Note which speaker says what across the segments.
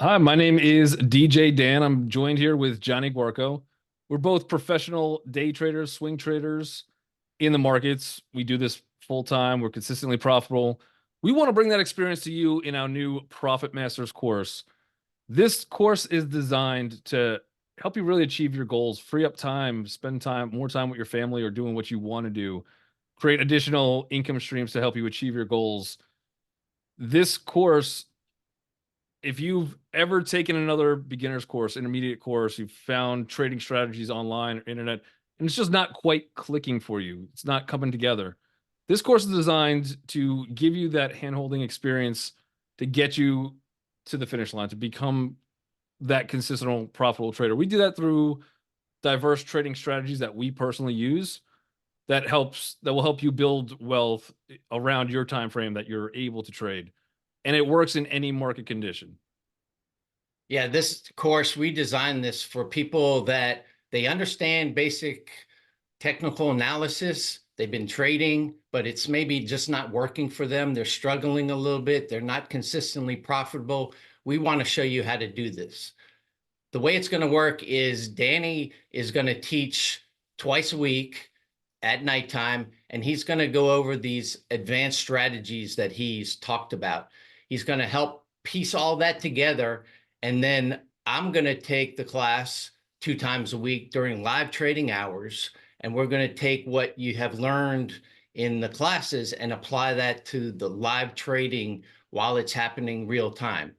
Speaker 1: Hi, my name is DJ Dan. I'm joined here with Johnny Guarco. We're both professional day traders, swing traders in the markets. We do this full time. We're consistently profitable. We want to bring that experience to you in our new Profit Masters course. This course is designed to help you really achieve your goals, free up time, spend more time with your family or doing what you want to do, create additional income streams to help you achieve your goals. This course, if you've ever taken another beginner's course, intermediate course, you've found trading strategies online or internet, and it's just not quite clicking for you, it's not coming together. This course is designed to give you that hand-holding experience to get you to the finish line, to become that consistent, profitable trader. We do that through diverse trading strategies that we personally use that will help you build wealth around your time frame that you're able to trade. And it works in any market condition.
Speaker 2: Yeah, this course, we designed this for people that they understand basic technical analysis. They've been trading, but it's maybe just not working for them. They're struggling a little bit. They're not consistently profitable. We want to show you how to do this. The way it's going to work is Danny is going to teach twice a week at nighttime, and he's going to go over these advanced strategies that he's talked about. He's going to help piece all that together, and then I'm going to take the class 2 times a week during live trading hours, and we're going to take what you have learned in the classes and apply that to the live trading while it's happening real time.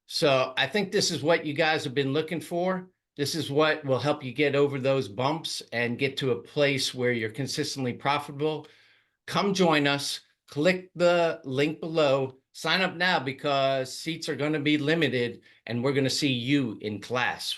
Speaker 2: So I think this is what you guys have been looking for. This is what will help you get over those bumps and get to a place where you're consistently profitable. Come join us. Click the link below. Sign up now because seats are going to be limited and we're going to see you in class.